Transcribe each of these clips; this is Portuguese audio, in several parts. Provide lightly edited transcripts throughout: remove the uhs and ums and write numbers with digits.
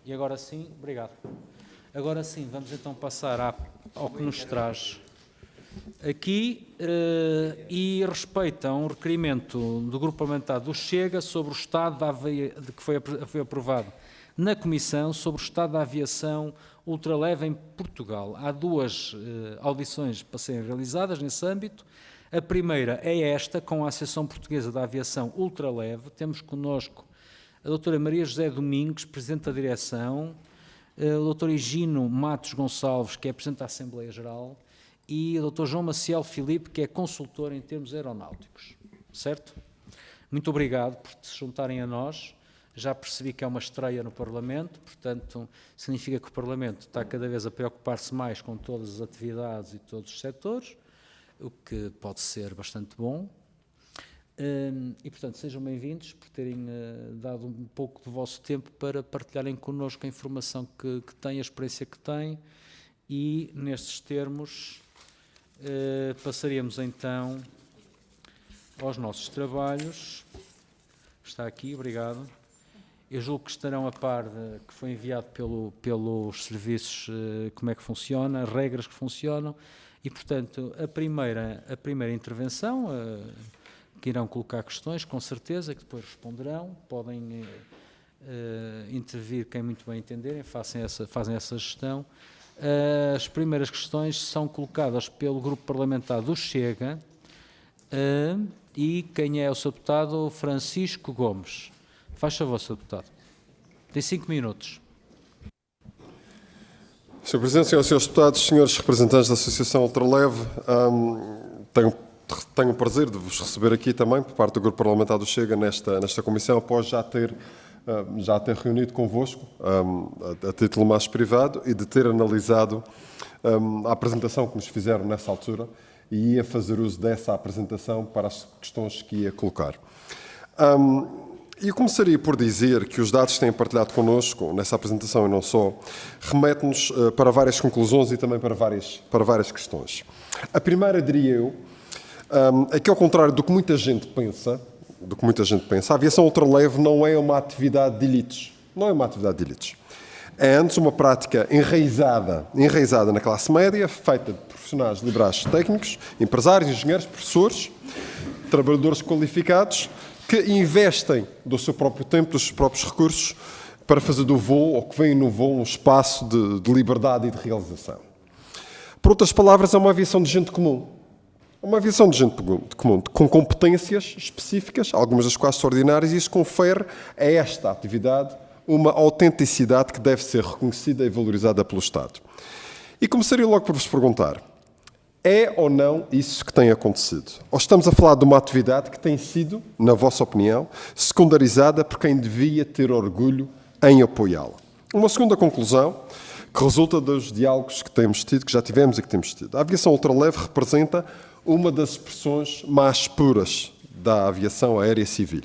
E agora sim, obrigado. Agora sim, vamos então passar ao que nos traz aqui e respeita um requerimento do Grupo Parlamentar do Chega sobre o estado que foi aprovado na Comissão sobre o estado da aviação ultraleve em Portugal. Há duas audições para serem realizadas nesse âmbito. A primeira é esta, com a Associação Portuguesa da Aviação Ultraleve. Temos connosco a doutora Maria José Domingos, Presidente da Direção, o doutor Higino Matos Gonçalves, que é Presidente da Assembleia Geral, e o doutor João Maciel Filipe, que é consultor em termos aeronáuticos. Certo? Muito obrigado por se juntarem a nós. Já percebi que é uma estreia no Parlamento, portanto, significa que o Parlamento está cada vez a preocupar-se mais com todas as atividades e todos os setores, o que pode ser bastante bom. E, portanto, sejam bem-vindos por terem dado um pouco do vosso tempo para partilharem connosco a informação que têm, a experiência que têm, e, nestes termos, passaríamos então aos nossos trabalhos. Está aqui, obrigado. Eu julgo que estarão a par que foi enviado pelos serviços como é que funciona, as regras que funcionam, e, portanto, a primeira intervenção, que irão colocar questões, com certeza, que depois responderão, podem intervir quem muito bem entenderem, fazem essa gestão. As primeiras questões são colocadas pelo Grupo Parlamentar do Chega, e quem é o Sr. Deputado? Francisco Gomes. Faz favor, Sr. Deputado. Tem 5 minutos. Sr. Presidente, Srs. Deputados, Srs. Representantes da Associação Ultraleve, tenho o prazer de vos receber aqui também, por parte do Grupo Parlamentar do Chega, nesta comissão, após já ter reunido convosco, a título mais privado, e de ter analisado a apresentação que nos fizeram nessa altura, e ia fazer uso dessa apresentação para as questões que ia colocar. E começaria por dizer que os dados que têm partilhado connosco nessa apresentação, e não só, remete-nos para várias conclusões e também para várias questões. A primeira, diria eu, é que, ao contrário do que muita gente pensa, a aviação ultraleve não é uma atividade de elites. Não é uma atividade de elites. É antes uma prática enraizada na classe média, feita de profissionais liberais técnicos, empresários, engenheiros, professores, trabalhadores qualificados, que investem do seu próprio tempo, dos seus próprios recursos, para fazer do voo, ou que veem no voo, um espaço de liberdade e de realização. Por outras palavras, é uma aviação de gente comum. É uma aviação de gente comum, com competências específicas, algumas das quais extraordinárias, e isso confere a esta atividade uma autenticidade que deve ser reconhecida e valorizada pelo Estado. E começaria logo por vos perguntar: é ou não isso que tem acontecido? Ou estamos a falar de uma atividade que tem sido, na vossa opinião, secundarizada por quem devia ter orgulho em apoiá-la? Uma segunda conclusão, que resulta dos diálogos que temos tido, que já tivemos e que temos tido. A aviação ultraleve representa uma das expressões mais puras da aviação aérea civil.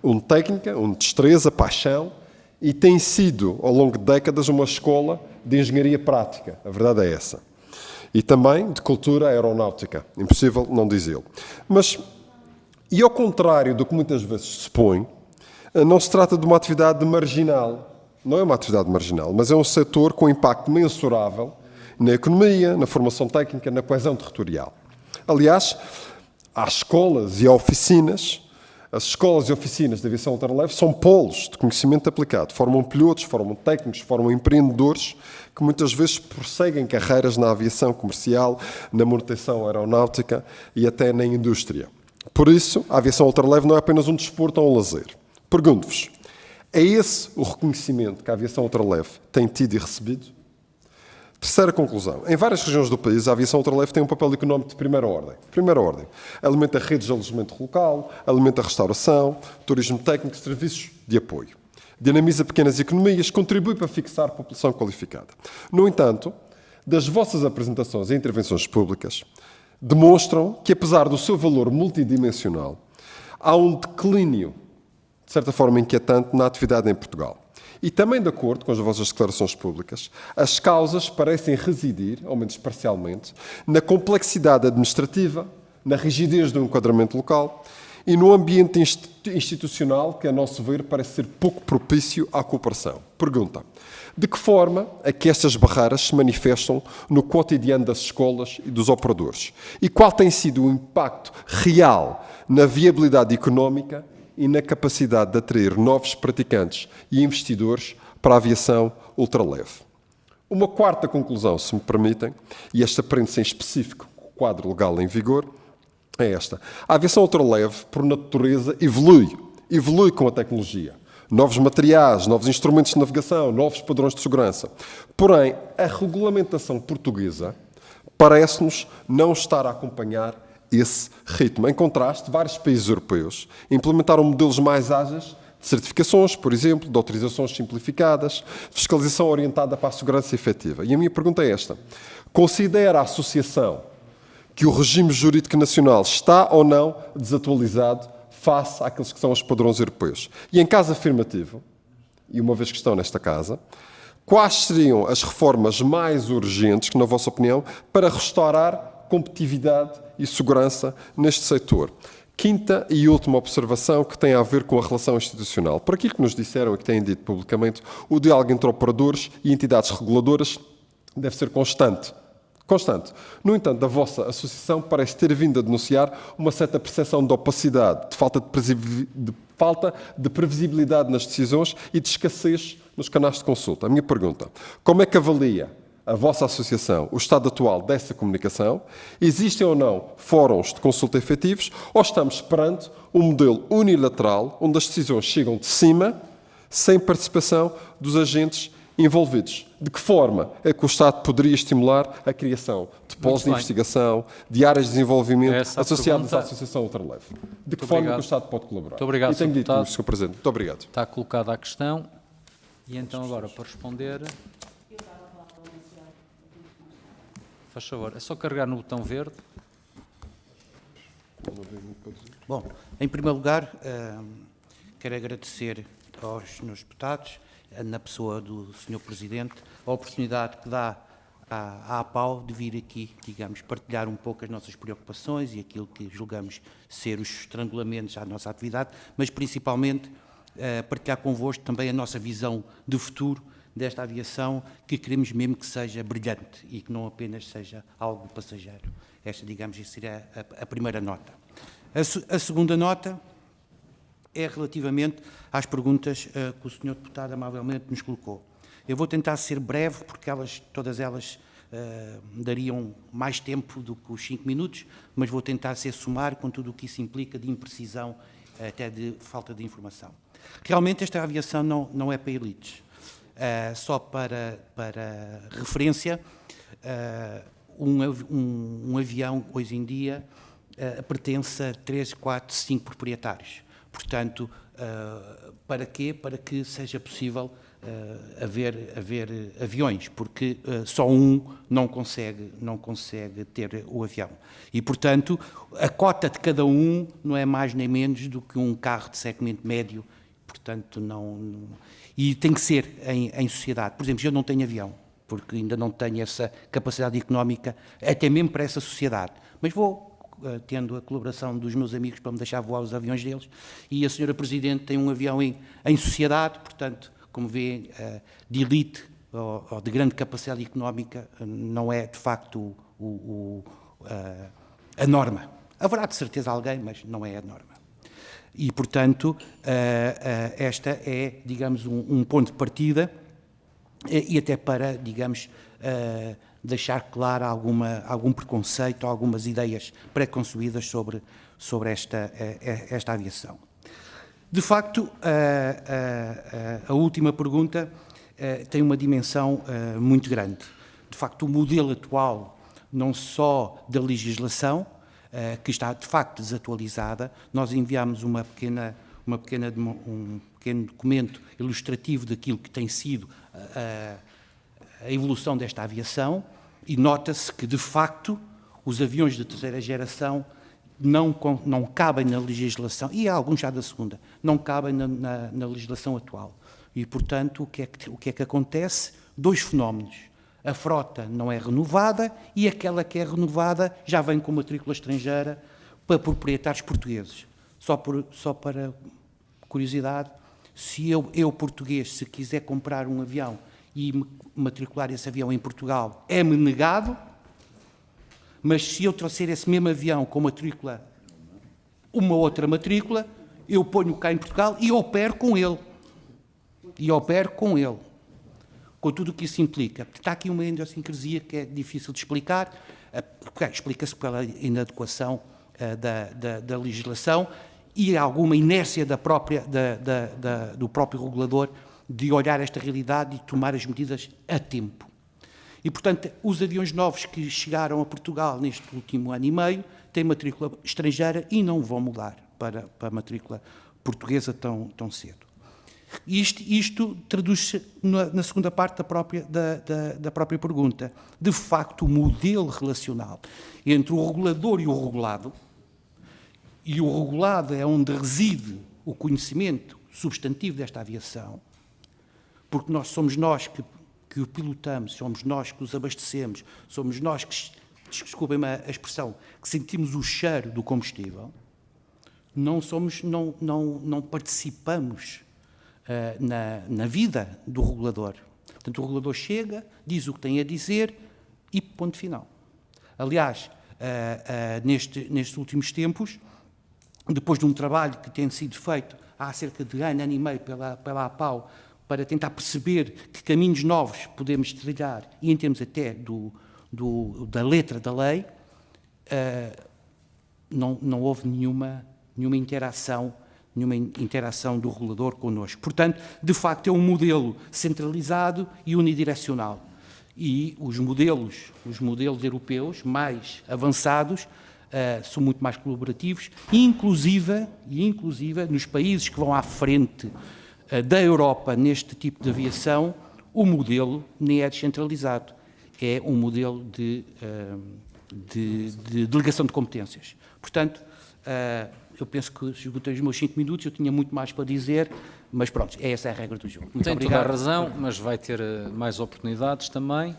Uma técnica, uma destreza, paixão, e tem sido, ao longo de décadas, uma escola de engenharia prática. A verdade é essa. E também de cultura aeronáutica. Impossível não dizê-lo. Mas, e ao contrário do que muitas vezes se supõe, não se trata de uma atividade marginal. Não é uma atividade marginal, mas é um setor com impacto mensurável na economia, na formação técnica, na coesão territorial. Aliás, há escolas e oficinas. As escolas e oficinas de aviação ultraleve são polos de conhecimento aplicado. Formam pilotos, formam técnicos, formam empreendedores que muitas vezes prosseguem carreiras na aviação comercial, na manutenção aeronáutica e até na indústria. Por isso, a aviação ultraleve não é apenas um desporto ou um lazer. Pergunto-vos, é esse o reconhecimento que a aviação ultraleve tem tido e recebido? Terceira conclusão. Em várias regiões do país, a aviação ultraleve tem um papel económico de primeira ordem. Alimenta redes de alojamento local, alimenta a restauração, turismo técnico, serviços de apoio. Dinamiza pequenas economias, contribui para fixar população qualificada. No entanto, das vossas apresentações e intervenções públicas, demonstram que, apesar do seu valor multidimensional, há um declínio, de certa forma inquietante, na atividade em Portugal. E também, de acordo com as vossas declarações públicas, as causas parecem residir, ao menos parcialmente, na complexidade administrativa, na rigidez do enquadramento local e no ambiente institucional que, a nosso ver, parece ser pouco propício à cooperação. Pergunta: de que forma é que estas barreiras se manifestam no cotidiano das escolas e dos operadores? E qual tem sido o impacto real na viabilidade económica e na capacidade de atrair novos praticantes e investidores para a aviação ultraleve? Uma quarta conclusão, se me permitem, e esta prende-se em específico com o quadro legal em vigor, é esta: a aviação ultraleve, por natureza, evolui com a tecnologia. Novos materiais, novos instrumentos de navegação, novos padrões de segurança. Porém, a regulamentação portuguesa parece-nos não estar a acompanhar esse ritmo. Em contraste, vários países europeus implementaram modelos mais ágeis de certificações, por exemplo, de autorizações simplificadas, fiscalização orientada para a segurança efetiva. E a minha pergunta é esta: considera a Associação que o regime jurídico nacional está ou não desatualizado face àqueles que são os padrões europeus? E em caso afirmativo, e uma vez que estão nesta casa, quais seriam as reformas mais urgentes, que, na vossa opinião, para restaurar competitividade e segurança neste setor? Quinta e última observação, que tem a ver com a relação institucional. Por aquilo que nos disseram e que têm dito publicamente, o diálogo entre operadores e entidades reguladoras deve ser constante. No entanto, a vossa associação parece ter vindo a denunciar uma certa percepção de opacidade, de falta de previsibilidade nas decisões e de escassez nos canais de consulta. A minha pergunta: como é que avalia a vossa associação o estado atual dessa comunicação? Existem ou não fóruns de consulta efetivos, ou estamos perante um modelo unilateral onde as decisões chegam de cima, sem participação dos agentes envolvidos? De que forma é que o Estado poderia estimular a criação de polos de investigação, de áreas de desenvolvimento associadas à Associação Ultraleve? De que forma é que o Estado pode colaborar? Muito obrigado, e tenho dito, Sr. Presidente. Muito obrigado. Está colocada a questão. E então agora, para responder... Faz favor, é só carregar no botão verde. Bom, em primeiro lugar, quero agradecer aos senhores deputados, na pessoa do Sr. Presidente, a oportunidade que dá à APAU de vir aqui, digamos, partilhar um pouco as nossas preocupações e aquilo que julgamos ser os estrangulamentos à nossa atividade, mas principalmente partilhar convosco também a nossa visão de futuro desta aviação, que queremos mesmo que seja brilhante e que não apenas seja algo passageiro. Esta, digamos, seria a primeira nota. A segunda nota é relativamente às perguntas que o Sr. Deputado amavelmente nos colocou. Eu vou tentar ser breve, porque todas elas dariam mais tempo do que os 5 minutos, mas vou tentar ser sumário com tudo o que isso implica de imprecisão, até de falta de informação. Realmente esta aviação não é para elites. Só para referência, um avião, hoje em dia, pertence a 3, 4, 5 proprietários. Portanto, para quê? Para que seja possível haver aviões, porque só um não consegue ter o avião. E, portanto, a cota de cada um não é mais nem menos do que um carro de segmento médio. Portanto, e tem que ser em sociedade. Por exemplo, eu não tenho avião, porque ainda não tenho essa capacidade económica, até mesmo para essa sociedade. Mas vou tendo a colaboração dos meus amigos para me deixar voar os aviões deles, e a Sra. Presidente tem um avião em sociedade, portanto, como vê, de elite ou de grande capacidade económica, não é, de facto, a norma. Haverá, de certeza, alguém, mas não é a norma. E, portanto, esta é, digamos, um ponto de partida e até para, digamos, deixar claro algum preconceito, algumas ideias pré-concebidas sobre esta aviação. De facto, a última pergunta tem uma dimensão muito grande. De facto, o modelo atual, não só da legislação, que está de facto desatualizada, nós enviámos um pequeno documento ilustrativo daquilo que tem sido a evolução desta aviação, e nota-se que, de facto, os aviões de terceira geração não cabem na legislação, e há alguns já da segunda, não cabem na legislação atual. E, portanto, o que é que acontece? 2 fenómenos. A frota não é renovada e aquela que é renovada já vem com matrícula estrangeira para proprietários portugueses. Só para curiosidade, Se eu português, se quiser comprar um avião e matricular esse avião em Portugal, é-me negado, mas se eu trouxer esse mesmo avião com matrícula, uma outra matrícula, eu ponho cá em Portugal e opero com ele. Com tudo o que isso implica. Está aqui uma idiosincrasia que é difícil de explicar, explica-se pela inadequação da legislação e alguma inércia do próprio regulador de olhar esta realidade e tomar as medidas a tempo. E, portanto, os aviões novos que chegaram a Portugal neste último ano e meio têm matrícula estrangeira e não vão mudar para a matrícula portuguesa tão cedo. Isto traduz-se na segunda parte da própria pergunta. De facto, o modelo relacional entre o regulador e o regulado é onde reside o conhecimento substantivo desta aviação, porque somos nós que o pilotamos, somos nós que os abastecemos, somos nós que, desculpem-me a expressão, que sentimos o cheiro do combustível, não participamos na vida do regulador. Portanto, o regulador chega, diz o que tem a dizer e ponto final. Aliás, nestes últimos tempos, depois de um trabalho que tem sido feito há cerca de ano e meio pela APAU, para tentar perceber que caminhos novos podemos trilhar, e em termos até da letra da lei, não houve nenhuma interação do regulador connosco. Portanto, de facto, é um modelo centralizado e unidirecional. E os modelos europeus mais avançados são muito mais colaborativos, inclusive nos países que vão à frente da Europa neste tipo de aviação, o modelo nem é descentralizado, é um modelo de delegação de competências. Portanto, eu penso que esgotei os meus 5 minutos, eu tinha muito mais para dizer, mas pronto, essa é a regra do jogo. Muito Tem obrigado. toda a razão, mas vai ter mais oportunidades também.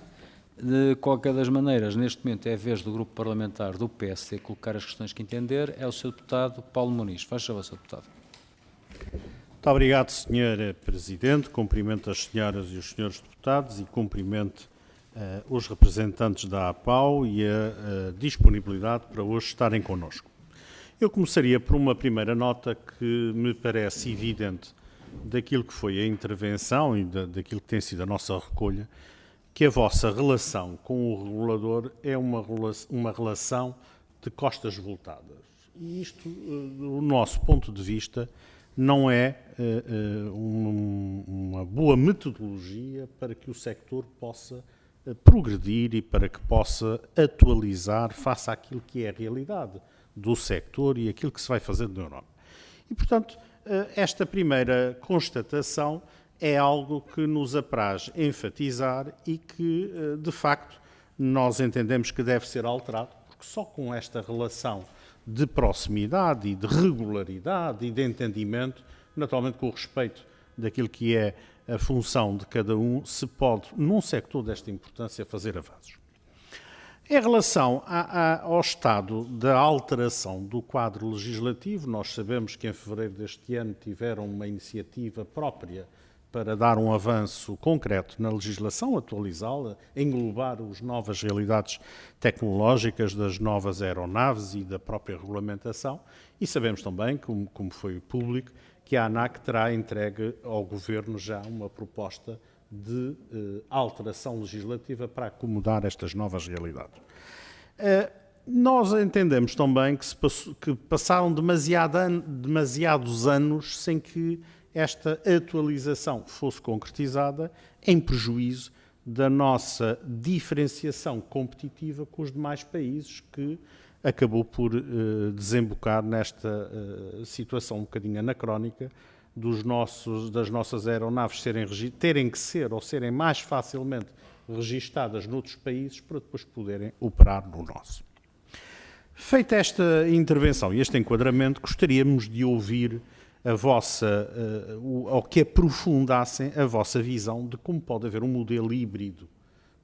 De qualquer das maneiras, neste momento é a vez do grupo parlamentar do PSD colocar as questões que entender, é o Sr. Deputado Paulo Muniz. Faz favor, Sr. Deputado. Muito obrigado, Sr. Presidente. Cumprimento as senhoras e os senhores deputados e cumprimento os representantes da APAU e a disponibilidade para hoje estarem connosco. Eu começaria por uma primeira nota que me parece evidente daquilo que foi a intervenção e daquilo que tem sido a nossa recolha, que a vossa relação com o regulador é uma relação de costas voltadas. E isto, do nosso ponto de vista, não é uma boa metodologia para que o sector possa progredir e para que possa atualizar face àquilo que é a realidade do sector e aquilo que se vai fazendo na Europa. E, portanto, esta primeira constatação é algo que nos apraz enfatizar e que, de facto, nós entendemos que deve ser alterado, porque só com esta relação de proximidade e de regularidade e de entendimento, naturalmente com o respeito daquilo que é a função de cada um, se pode, num sector desta importância, fazer avanços. Em relação ao estado da alteração do quadro legislativo, nós sabemos que em fevereiro deste ano tiveram uma iniciativa própria para dar um avanço concreto na legislação, atualizá-la, englobar as novas realidades tecnológicas das novas aeronaves e da própria regulamentação, e sabemos também, como foi público, que a ANAC terá entregue ao Governo já uma proposta de alteração legislativa para acomodar estas novas realidades. Nós entendemos também que passaram demasiados anos sem que esta atualização fosse concretizada, em prejuízo da nossa diferenciação competitiva com os demais países, que acabou por desembocar nesta situação um bocadinho anacrónica das nossas aeronaves terem que ser ou serem mais facilmente registadas noutros países para depois poderem operar no nosso. Feita esta intervenção e este enquadramento, gostaríamos de ouvir ou que aprofundassem a vossa visão de como pode haver um modelo híbrido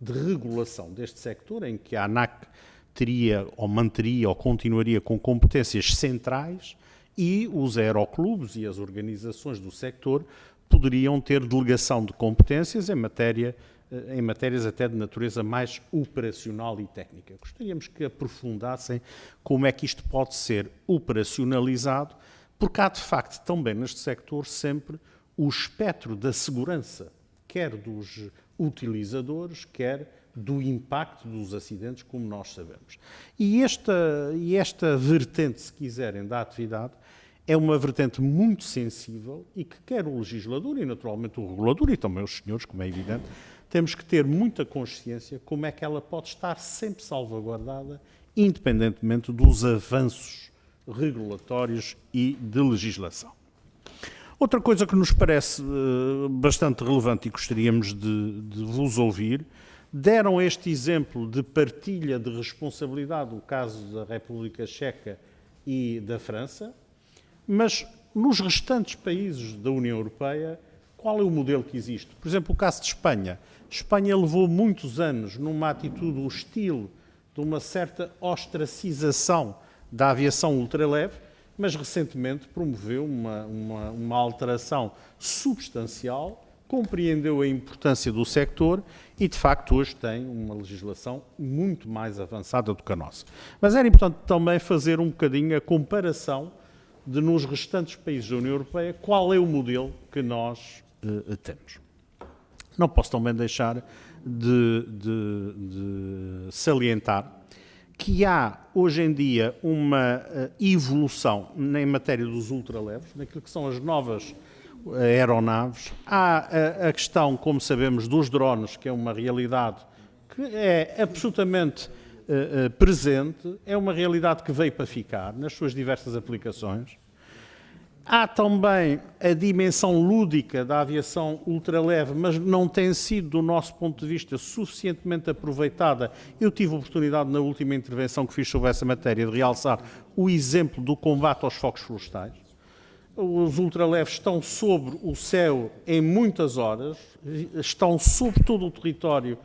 de regulação deste sector, em que a ANAC teria ou manteria ou continuaria com competências centrais E os aeroclubes e as organizações do sector poderiam ter delegação de competências em matérias até de natureza mais operacional e técnica. Gostaríamos que aprofundassem como é que isto pode ser operacionalizado, porque há de facto também neste sector sempre o espectro da segurança, quer dos utilizadores, quer do impacto dos acidentes, como nós sabemos. E esta vertente, se quiserem, da atividade, é uma vertente muito sensível e que quer o legislador e naturalmente o regulador e também os senhores, como é evidente, temos que ter muita consciência como é que ela pode estar sempre salvaguardada, independentemente dos avanços regulatórios e de legislação. Outra coisa que nos parece bastante relevante e gostaríamos de vos ouvir, deram este exemplo de partilha de responsabilidade, o caso da República Checa e da França, mas nos restantes países da União Europeia, qual é o modelo que existe? Por exemplo, o caso de Espanha. Espanha levou muitos anos numa atitude hostil, de uma certa ostracização da aviação ultraleve, mas recentemente promoveu uma alteração substancial, compreendeu a importância do sector e, de facto, hoje tem uma legislação muito mais avançada do que a nossa. Mas era importante também fazer um bocadinho a comparação de, nos restantes países da União Europeia, qual é o modelo que nós temos. Não posso também deixar de salientar que há, hoje em dia, uma evolução em matéria dos ultraleves, naquilo que são as novas aeronaves. Há a questão, como sabemos, dos drones, que é uma realidade que é absolutamente presente, é uma realidade que veio para ficar, nas suas diversas aplicações. Há também a dimensão lúdica da aviação ultraleve, mas não tem sido, do nosso ponto de vista, suficientemente aproveitada. Eu tive a oportunidade, na última intervenção que fiz sobre essa matéria, de realçar o exemplo do combate aos focos florestais. Os ultraleves estão sobre o céu em muitas horas, estão sobre todo o território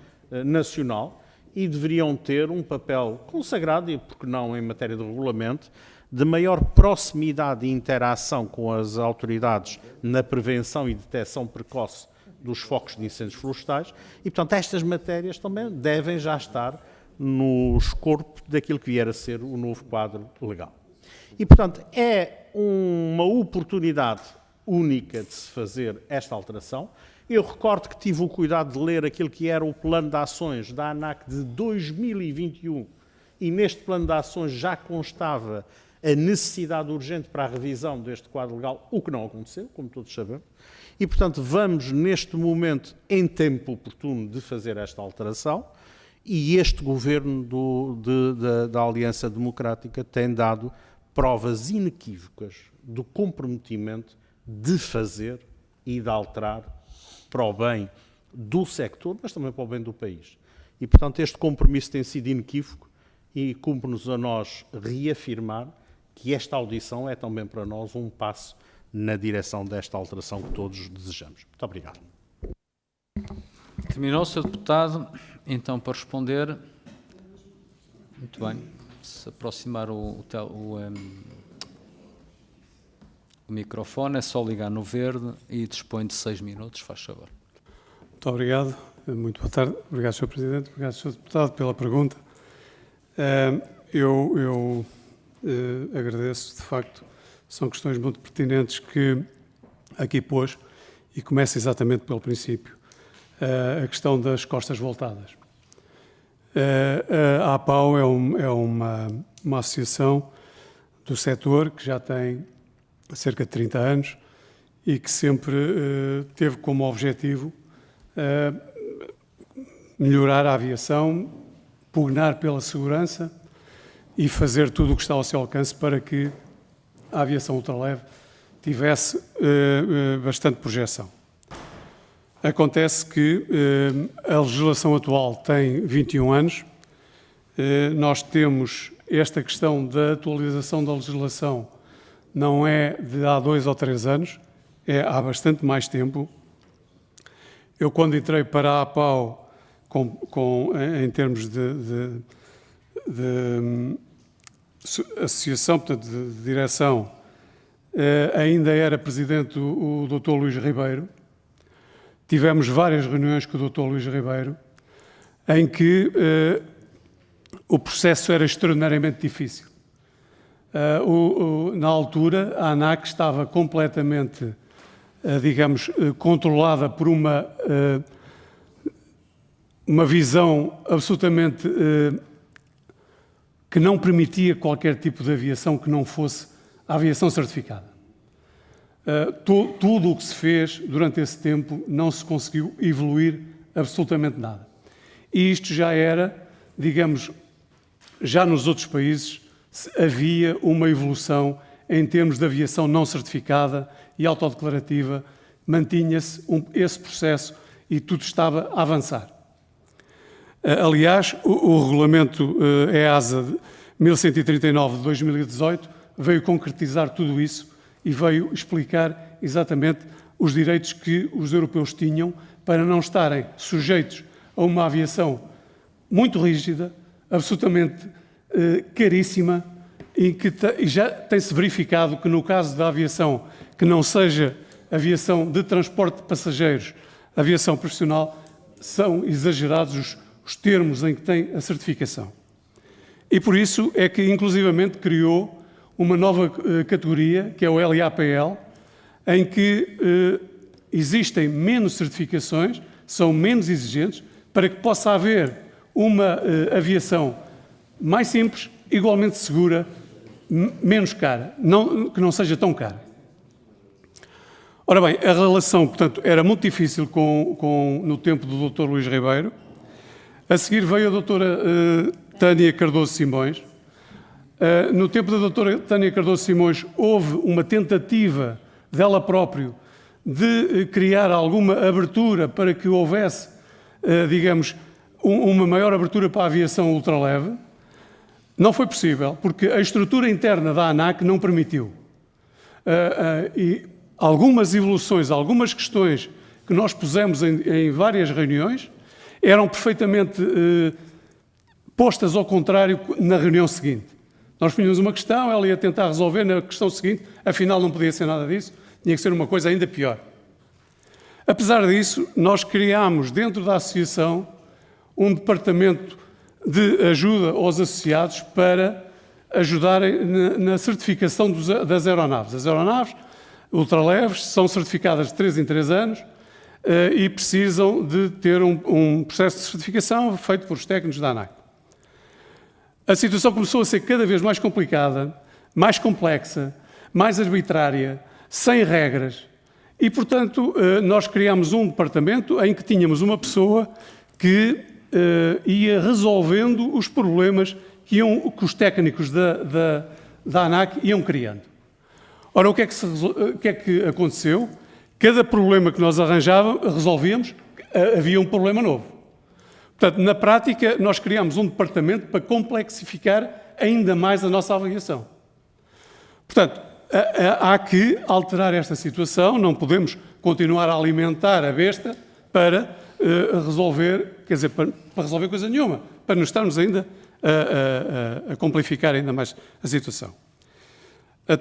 nacional e deveriam ter um papel consagrado, e porque não em matéria de regulamento, de maior proximidade e interação com as autoridades na prevenção e detecção precoce dos focos de incêndios florestais e, portanto, estas matérias também devem já estar no escopo daquilo que vier a ser o novo quadro legal. E, portanto, é uma oportunidade única de se fazer esta alteração. Eu recordo que tive o cuidado de ler aquilo que era o plano de ações da ANAC de 2021 e neste plano de ações já constava a necessidade urgente para a revisão deste quadro legal, o que não aconteceu, como todos sabemos. E, portanto, vamos, neste momento, em tempo oportuno, de fazer esta alteração. E este governo da Aliança Democrática tem dado provas inequívocas do comprometimento de fazer e de alterar para o bem do sector, mas também para o bem do país. E, portanto, este compromisso tem sido inequívoco e cumpre-nos a nós reafirmar que esta audição é também para nós um passo na direção desta alteração que todos desejamos. Muito obrigado. Terminou, Sr. Deputado. Então, para responder, muito bem, se aproximar o microfone, é só ligar no verde e dispõe de 6 minutos, faz favor. Muito obrigado, muito boa tarde. Obrigado, Sr. Presidente, obrigado, Sr. Deputado, pela pergunta. Eu agradeço, de facto, são questões muito pertinentes que aqui pôs e começa exatamente pelo princípio, a questão das costas voltadas. A APAU é uma associação do setor que já tem cerca de 30 anos e que sempre teve como objetivo melhorar a aviação, pugnar pela segurança e fazer tudo o que está ao seu alcance para que a aviação ultraleve tivesse bastante projeção. Acontece que a legislação atual tem 21 anos, nós temos esta questão da atualização da legislação, não é de há 2 ou 3 anos, é há bastante mais tempo. Eu, quando entrei para a APAU, em termos de associação, portanto, de direção, ainda era presidente o Dr. Luís Ribeiro. Tivemos várias reuniões com o Dr. Luís Ribeiro, em que o processo era extraordinariamente difícil. Na altura, a ANAC estava completamente, digamos, controlada por uma visão absolutamente que não permitia qualquer tipo de aviação que não fosse a aviação certificada. Tudo o que se fez durante esse tempo não se conseguiu evoluir absolutamente nada. E isto já era, digamos, já nos outros países havia uma evolução em termos de aviação não certificada e autodeclarativa, mantinha-se esse processo e tudo estava a avançar. Aliás, o regulamento EASA 1139 de 2018 veio concretizar tudo isso e veio explicar exatamente os direitos que os europeus tinham para não estarem sujeitos a uma aviação muito rígida, absolutamente caríssima, e que já tem-se verificado que no caso da aviação que não seja aviação de transporte de passageiros, aviação profissional, são exagerados os termos em que tem a certificação. E por isso é que inclusivamente criou uma nova categoria, que é o LAPL, em que existem menos certificações, são menos exigentes, para que possa haver uma aviação mais simples, igualmente segura, menos cara, que não seja tão cara. Ora bem, a relação, portanto, era muito difícil no tempo do Dr. Luís Ribeiro. A seguir veio a doutora Tânia Cardoso Simões. No tempo da doutora Tânia Cardoso Simões houve uma tentativa dela própria de criar alguma abertura para que houvesse, digamos, uma maior abertura para a aviação ultraleve. Não foi possível, porque a estrutura interna da ANAC não permitiu. E algumas evoluções, algumas questões que nós pusemos em várias reuniões eram perfeitamente postas ao contrário na reunião seguinte. Nós punhamos uma questão, ela ia tentar resolver na questão seguinte, afinal não podia ser nada disso, tinha que ser uma coisa ainda pior. Apesar disso, nós criámos dentro da associação um departamento de ajuda aos associados para ajudarem na certificação das aeronaves. As aeronaves ultraleves são certificadas de 3 em 3 anos e precisam de ter um processo de certificação feito por os técnicos da ANAC. A situação começou a ser cada vez mais complicada, mais complexa, mais arbitrária, sem regras. E, portanto, nós criámos um departamento em que tínhamos uma pessoa que ia resolvendo os problemas que os técnicos da ANAC iam criando. Ora, o que é que aconteceu? Cada problema que nós resolvíamos, havia um problema novo. Portanto, na prática, nós criámos um departamento para complexificar ainda mais a nossa avaliação. Portanto, há que alterar esta situação, não podemos continuar a alimentar a besta para resolver, quer dizer, para resolver coisa nenhuma, para não estarmos ainda a complicar ainda mais a situação. A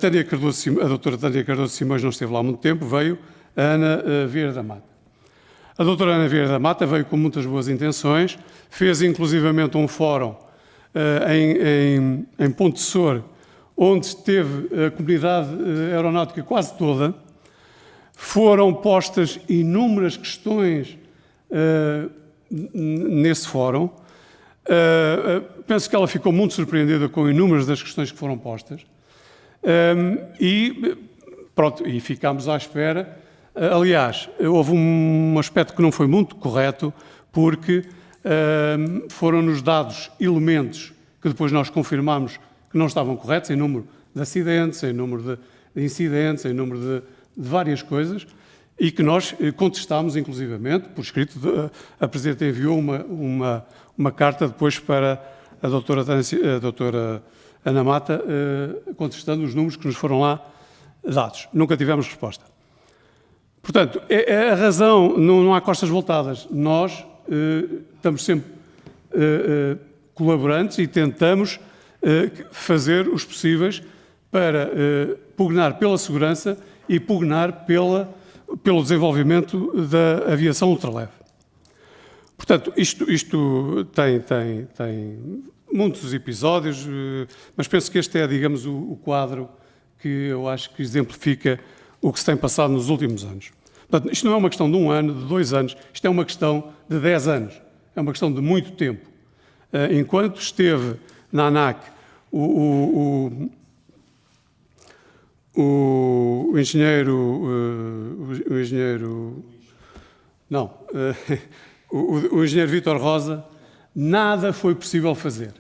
doutora Tânia Cardoso Simões não esteve lá há muito tempo, veio a Ana Vieira da Mata. A doutora Ana Vieira da Mata veio com muitas boas intenções, fez inclusivamente um fórum em Ponte Sor, onde esteve a comunidade aeronáutica quase toda. Foram postas inúmeras questões nesse fórum. Penso que ela ficou muito surpreendida com inúmeras das questões que foram postas. E ficámos à espera. Aliás, houve um aspecto que não foi muito correto, porque foram-nos dados elementos que depois nós confirmámos que não estavam corretos, em número de acidentes, em número de incidentes, em número de várias coisas, e que nós contestámos, inclusivamente, por escrito. A Presidente enviou uma carta depois para a doutora Ana Mata, contestando os números que nos foram lá dados. Nunca tivemos resposta. Portanto, a razão, não há costas voltadas. Nós estamos sempre colaborantes e tentamos fazer os possíveis para pugnar pela segurança e pugnar pelo desenvolvimento da aviação ultraleve. Portanto, isto tem muitos episódios, mas penso que este é, digamos, o quadro que eu acho que exemplifica o que se tem passado nos últimos anos. Portanto, isto não é uma questão de 1 ano, de 2 anos, isto é uma questão de 10 anos. É uma questão de muito tempo. Enquanto esteve na ANAC o engenheiro Vítor Rosa, nada foi possível fazer.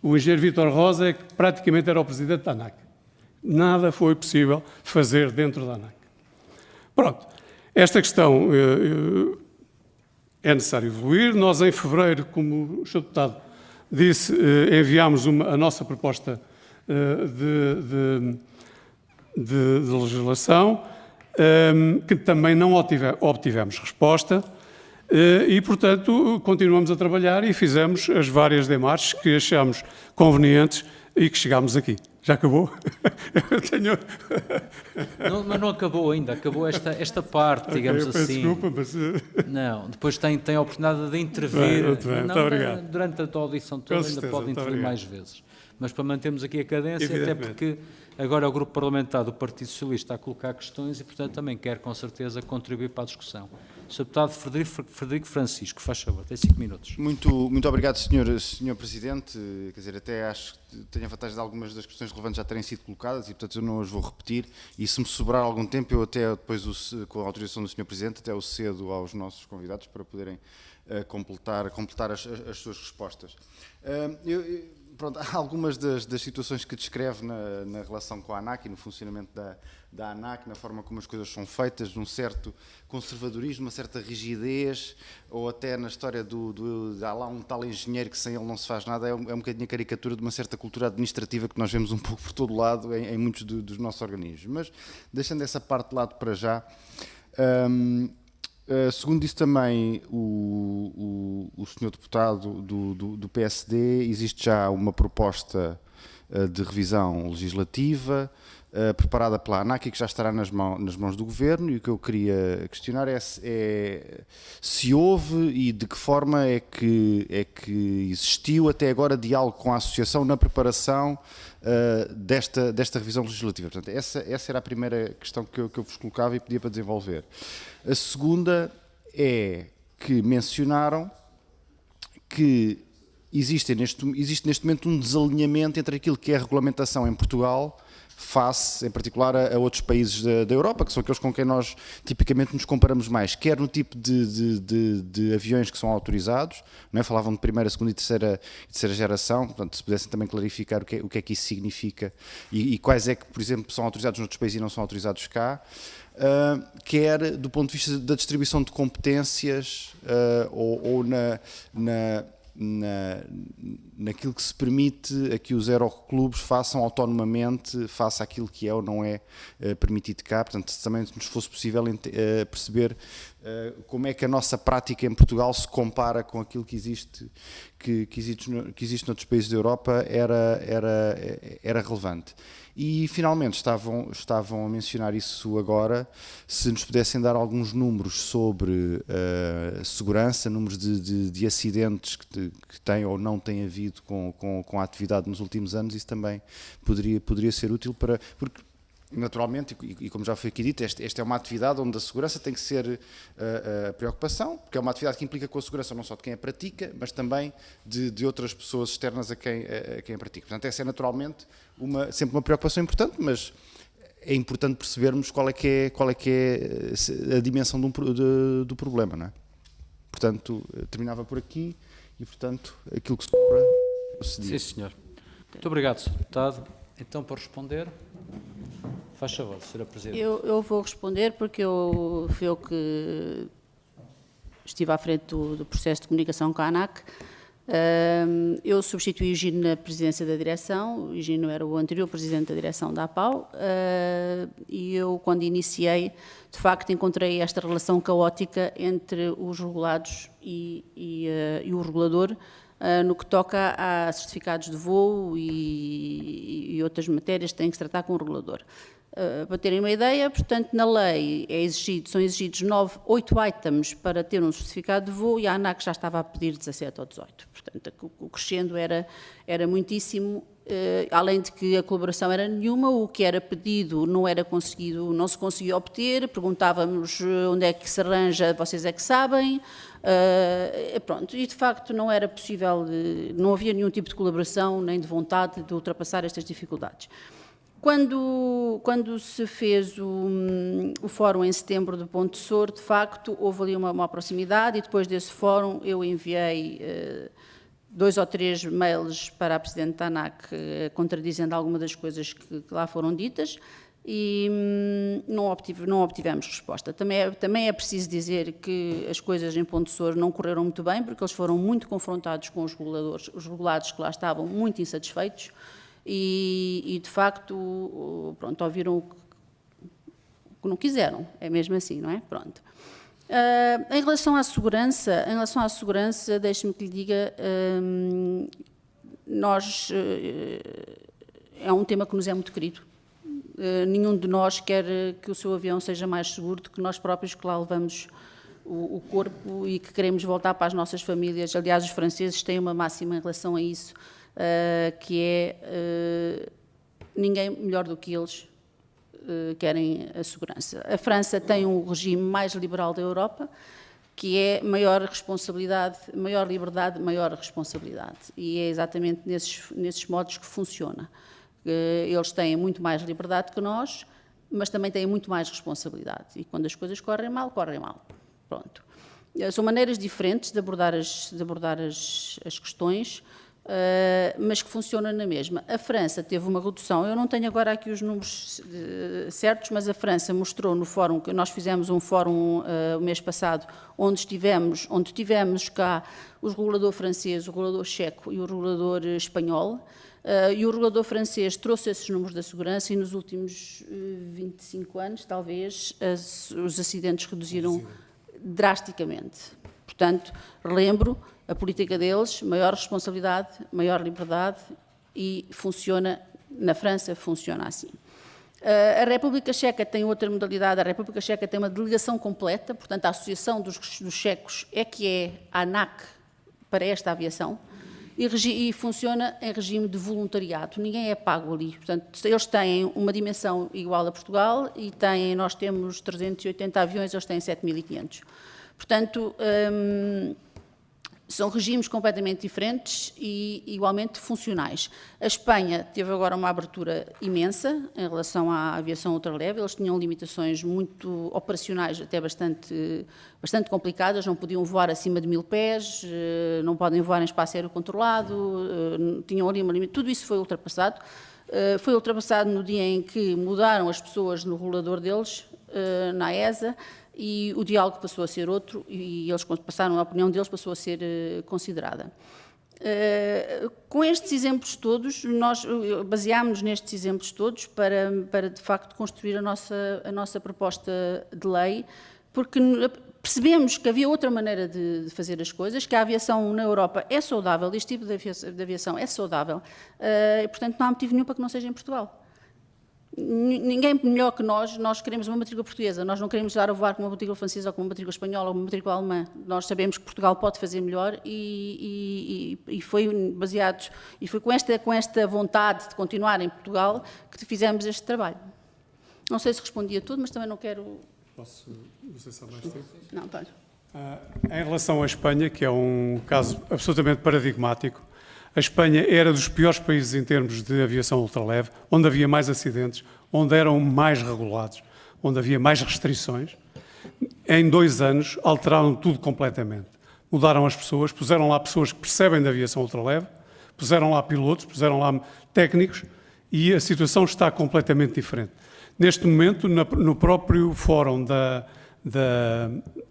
O engenheiro Vítor Rosa é que praticamente era o presidente da ANAC. Nada foi possível fazer dentro da ANAC. Pronto, esta questão é necessário evoluir. Nós, em fevereiro, como o Sr. Deputado disse, enviámos a nossa proposta de legislação, que também não obtivemos resposta, e, portanto, continuamos a trabalhar e fizemos as várias demarches que achamos convenientes e que chegámos aqui. Já acabou? Não, mas não acabou ainda, acabou esta parte, digamos assim. Desculpa, mas... Não, depois tem a oportunidade de intervir. Muito obrigado. Durante a tua audição toda ainda pode intervir mais vezes. Mas para mantermos aqui a cadência, até porque agora o Grupo Parlamentar do Partido Socialista está a colocar questões e, portanto, também quer, com certeza, contribuir para a discussão. Sr. Deputado Frederico Francisco, faz favor, tem 5 minutos. Muito obrigado, Sr. Presidente. Quer dizer, até acho que tenho a vantagem de algumas das questões relevantes já terem sido colocadas e, portanto, eu não as vou repetir. E se me sobrar algum tempo, eu até depois, com a autorização do Sr. Presidente, até o cedo aos nossos convidados para poderem completar as suas respostas. Pronto, há algumas das situações que descreve na relação com a ANAC e no funcionamento da ANAC, na forma como as coisas são feitas, num certo conservadorismo, uma certa rigidez, ou até na história há lá um tal engenheiro que sem ele não se faz nada, é um bocadinho a caricatura de uma certa cultura administrativa que nós vemos um pouco por todo lado em muitos dos nossos organismos. Mas, deixando essa parte de lado para já, segundo disse também o Sr. Deputado do PSD, existe já uma proposta de revisão legislativa preparada pela ANAC e que já estará nas mãos do Governo, e o que eu queria questionar é se houve e de que forma é que existiu até agora diálogo com a Associação na preparação desta revisão legislativa. Portanto, essa era a primeira questão que eu vos colocava e pedia para desenvolver. A segunda é que mencionaram que existe neste momento um desalinhamento entre aquilo que é a regulamentação em Portugal face, em particular, a outros países da Europa, que são aqueles com quem nós tipicamente nos comparamos mais, quer no tipo de aviões que são autorizados, não é? Falavam de primeira, segunda e terceira geração, portanto, se pudessem também clarificar o que é que isso significa e quais é que, por exemplo, são autorizados noutros países e não são autorizados cá, quer do ponto de vista da distribuição de competências ou naquilo que se permite a que os aeroclubes façam autonomamente face àquilo que é ou não é permitido cá. Portanto, se também nos fosse possível perceber como é que a nossa prática em Portugal se compara com aquilo que existe noutros países da Europa, era relevante. E, finalmente, estavam a mencionar isso agora, se nos pudessem dar alguns números sobre segurança, números de acidentes que têm ou não têm havido com a atividade nos últimos anos, isso também poderia ser útil porque, naturalmente, e como já foi aqui dito, esta é uma atividade onde a segurança tem que ser a preocupação, porque é uma atividade que implica com a segurança não só de quem a pratica, mas também de outras pessoas externas a quem a pratica. Portanto, essa é naturalmente sempre uma preocupação importante, mas é importante percebermos qual é que é a dimensão do problema, não é? Portanto, terminava por aqui e, portanto, aquilo que sobra procedia. Sim, senhor. Muito obrigado, Sr. Deputado. Então, para responder... Faz favor, Sra. Presidente. Eu vou responder porque fui eu que estive à frente do processo de comunicação com a ANAC. Eu substituí o Gino na presidência da direção, o Gino era o anterior presidente da direção da APAU, e eu, quando iniciei, de facto encontrei esta relação caótica entre os regulados e o regulador, no que toca a certificados de voo e outras matérias que têm que se tratar com o regulador. Para terem uma ideia, portanto, na lei são exigidos 8 items para ter um certificado de voo e a ANAC já estava a pedir 17 ou 18. Portanto, o crescendo era muitíssimo, além de que a colaboração era nenhuma, o que era pedido não se conseguia obter, perguntávamos onde é que se arranja, vocês é que sabem, pronto, e de facto não era possível, não havia nenhum tipo de colaboração nem de vontade de ultrapassar estas dificuldades. Quando se fez o fórum em setembro de Ponte Sor, de facto, houve ali uma proximidade e depois desse fórum eu enviei 2 ou 3 mails para a Presidente da ANAC contradizendo alguma das coisas que lá foram ditas e não obtivemos resposta. Também é preciso dizer que as coisas em Ponte Sor não correram muito bem porque eles foram muito confrontados com os regulados que lá estavam muito insatisfeitos. E, de facto, pronto, ouviram o que não quiseram, é mesmo assim, não é? Pronto. Em relação à segurança, deixe-me que lhe diga, é um tema que nos é muito querido. Nenhum de nós quer que o seu avião seja mais seguro do que nós próprios que lá levamos o corpo e que queremos voltar para as nossas famílias. Aliás, os franceses têm uma máxima em relação a isso, que é ninguém melhor do que eles querem a segurança. A França tem um regime mais liberal da Europa, que é maior responsabilidade, maior liberdade, maior responsabilidade. E é exatamente nesses modos que funciona. Eles têm muito mais liberdade que nós, mas também têm muito mais responsabilidade. E quando as coisas correm mal, correm mal. Pronto. São maneiras diferentes de abordar as questões, mas que funcionam na mesma. A França teve uma redução, eu não tenho agora aqui os números certos, mas a França mostrou no fórum, que nós fizemos um fórum o mês passado, onde tivemos cá o regulador francês, o regulador checo e o regulador espanhol, e o regulador francês trouxe esses números da segurança e nos últimos 25 anos, talvez, os acidentes reduziram drasticamente. Portanto, relembro, a política deles, maior responsabilidade, maior liberdade e funciona, na França funciona assim. A República Checa tem outra modalidade, a República Checa tem uma delegação completa, portanto a Associação dos Checos é que é a ANAC para esta aviação e funciona em regime de voluntariado, ninguém é pago ali, portanto eles têm uma dimensão igual a Portugal e nós temos 380 aviões, eles têm 7.500. Portanto, são regimes completamente diferentes e igualmente funcionais. A Espanha teve agora uma abertura imensa em relação à aviação ultraleve. Eles tinham limitações muito operacionais, até bastante complicadas. Não podiam voar acima de 1000 pés, não podem voar em espaço aéreo controlado, tinham ali uma limitação. Tudo isso foi ultrapassado. Foi ultrapassado no dia em que mudaram as pessoas no regulador deles, na ESA, e o diálogo passou a ser outro e eles passaram, a opinião deles passou a ser considerada. Com estes exemplos todos, nós baseámos-nos nestes exemplos todos para de facto construir a nossa proposta de lei, porque percebemos que havia outra maneira de fazer as coisas, que a aviação na Europa é saudável, este tipo de aviação é saudável, e portanto não há motivo nenhum para que não seja em Portugal. Ninguém melhor que nós queremos uma matrícula portuguesa, nós não queremos dar a voar com uma matrícula francesa ou com uma matrícula espanhola ou uma matrícula alemã. Nós sabemos que Portugal pode fazer melhor e foi baseado, e foi com esta vontade de continuar em Portugal que fizemos este trabalho. Não sei se respondi a tudo, mas também não quero... Posso, não sei se há mais tempo? Não, pode. Em relação à Espanha, que é um caso absolutamente paradigmático, a Espanha era dos piores países em termos de aviação ultraleve, onde havia mais acidentes, onde eram mais regulados, onde havia mais restrições. Em 2 anos alteraram tudo completamente. Mudaram as pessoas, puseram lá pessoas que percebem da aviação ultraleve, puseram lá pilotos, puseram lá técnicos e a situação está completamente diferente. Neste momento, no próprio fórum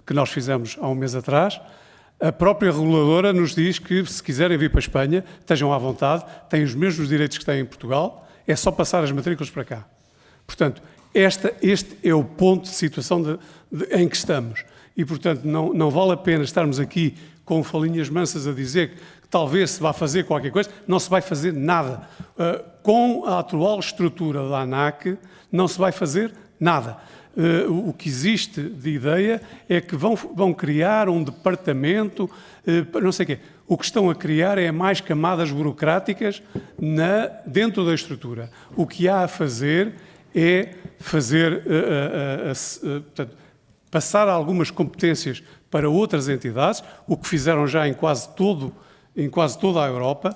que nós fizemos há um mês atrás, a própria reguladora nos diz que, se quiserem vir para a Espanha, estejam à vontade, têm os mesmos direitos que têm em Portugal, é só passar as matrículas para cá. Portanto, este é o ponto de situação em que estamos. e, portanto, não vale a pena estarmos aqui com falinhas mansas a dizer que talvez se vá fazer qualquer coisa. Não se vai fazer nada. Com a atual estrutura da ANAC, não se vai fazer nada. O que existe de ideia é que vão criar um departamento, não sei o quê. O que estão a criar é mais camadas burocráticas dentro da estrutura. O que há a fazer é portanto, passar algumas competências para outras entidades, o que fizeram já em quase toda a Europa.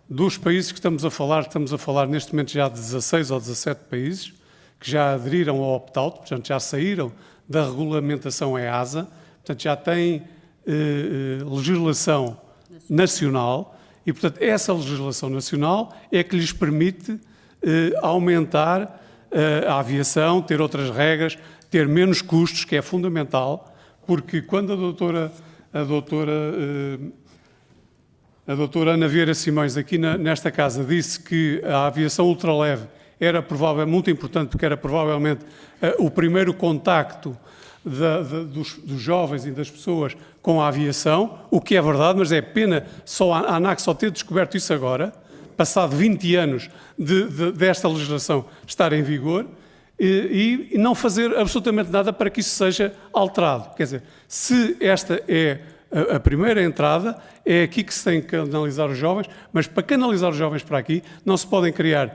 Dos países que estamos a falar neste momento já de 16 ou 17 países, que já aderiram ao opt-out, portanto já saíram da regulamentação EASA, portanto já têm legislação nacional e, portanto, essa legislação nacional é que lhes permite aumentar a aviação, ter outras regras, ter menos custos, que é fundamental, porque quando a doutora Ana Vieira Simões aqui nesta casa disse que a aviação ultraleve era provavelmente muito importante, porque era provavelmente o primeiro contacto dos jovens e das pessoas com a aviação, o que é verdade, mas é pena a ANAC só ter descoberto isso agora, passado 20 anos desta legislação estar em vigor, e não fazer absolutamente nada para que isso seja alterado. Quer dizer, se esta é a primeira entrada, é aqui que se tem que canalizar os jovens, mas para canalizar os jovens para aqui não se podem criar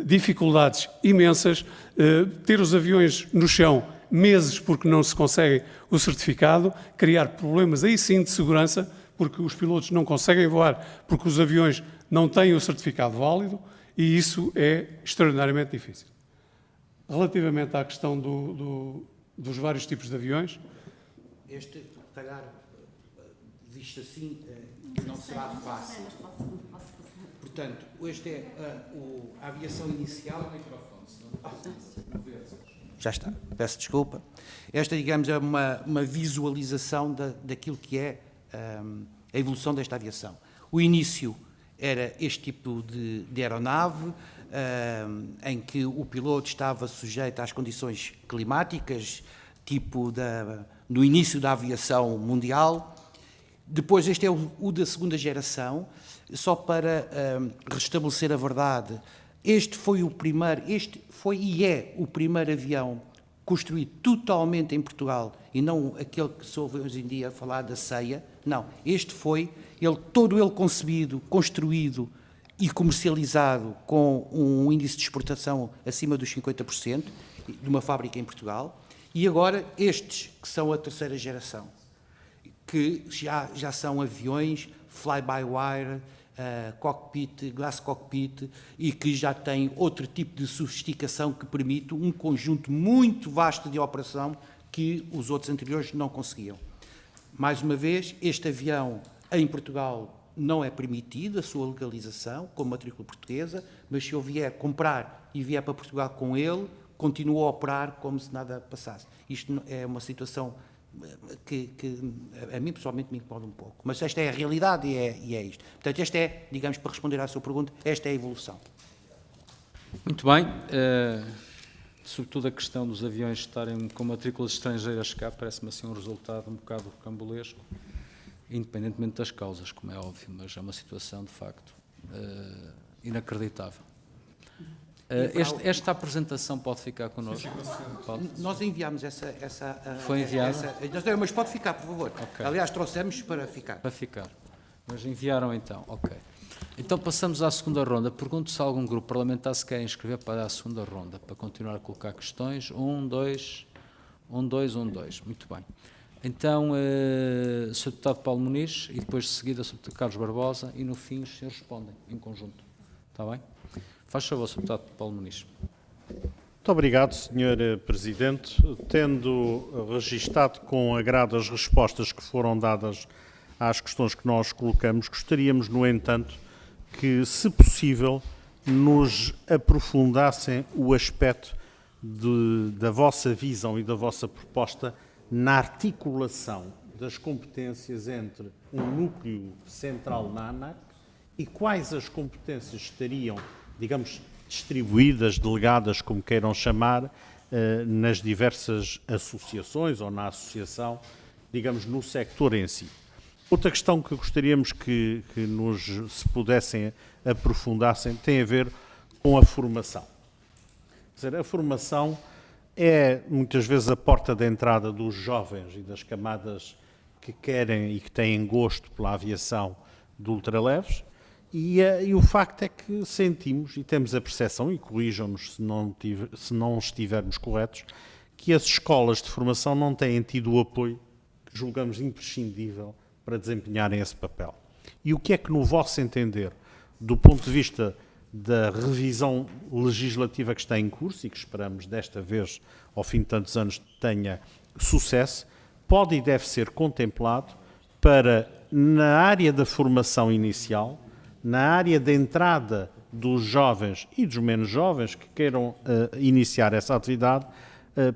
dificuldades imensas, ter os aviões no chão meses porque não se consegue o certificado, criar problemas aí sim de segurança, porque os pilotos não conseguem voar porque os aviões não têm o certificado válido, e isso é extraordinariamente difícil. Relativamente à questão dos vários tipos de aviões... Este, calhar, visto assim, não será fácil. Portanto, este é a aviação inicial... Já está, peço desculpa. Esta, digamos, é uma visualização daquilo que é a evolução desta aviação. O início era este tipo de aeronave, em que o piloto estava sujeito às condições climáticas, tipo no início da aviação mundial. Depois este é o da segunda geração, só para restabelecer a verdade. Este foi e é o primeiro avião construído totalmente em Portugal, e não aquele que se ouve hoje em dia a falar da ceia. Não, este foi todo ele concebido, construído e comercializado com um índice de exportação acima dos 50%, de uma fábrica em Portugal, e agora estes, que são a terceira geração, que já são aviões fly-by-wire, cockpit, glass cockpit, e que já têm outro tipo de sofisticação que permite um conjunto muito vasto de operação que os outros anteriores não conseguiam. Mais uma vez, este avião em Portugal não é permitido a sua legalização com matrícula portuguesa, mas se eu vier comprar e vier para Portugal com ele, continua a operar como se nada passasse. Isto é uma situação que a mim pessoalmente me incomoda um pouco. Mas esta é a realidade e é isto. Portanto, esta é, digamos, para responder à sua pergunta, esta é a evolução. Muito bem. Sobretudo a questão dos aviões estarem com matrículas estrangeiras cá, parece-me assim um resultado um bocado rocambolesco, independentemente das causas, como é óbvio, mas é uma situação, de facto, inacreditável. Esta apresentação pode ficar connosco? Nós enviámos essa... Foi enviada? Mas pode ficar, por favor. Okay. Aliás, trouxemos para ficar. Para ficar. Mas enviaram então, ok. Então passamos à segunda ronda. Pergunto se algum grupo parlamentar se quer inscrever para a segunda ronda, para continuar a colocar questões. 1, 2. Muito bem. Então, Sr. Deputado Paulo Muniz, e depois de seguida, Sr. Deputado Carlos Barbosa, e no fim os senhores respondem em conjunto. Está bem? Faz favor, Sr. Deputado Paulo Muniz. Muito obrigado, Sr. Presidente. Tendo registado com agrado as respostas que foram dadas às questões que nós colocamos, gostaríamos, no entanto, que, se possível, nos aprofundassem o aspecto da vossa visão e da vossa proposta na articulação das competências entre um núcleo central na ANAC e quais as competências estariam, digamos, distribuídas, delegadas, como queiram chamar, nas diversas associações ou na associação, digamos, no sector em si. Outra questão que gostaríamos que se pudessem aprofundassem tem a ver com a formação. Quer dizer, a formação é muitas vezes a porta de entrada dos jovens e das camadas que querem e que têm gosto pela aviação de ultraleves, e o facto é que sentimos e temos a percepção, e corrijam-nos se não estivermos corretos, que as escolas de formação não têm tido o apoio que julgamos imprescindível para desempenharem esse papel. E o que é que, no vosso entender, do ponto de vista da revisão legislativa que está em curso e que esperamos desta vez, ao fim de tantos anos, tenha sucesso, pode e deve ser contemplado para, na área da formação inicial, na área de entrada dos jovens e dos menos jovens que queiram iniciar essa atividade,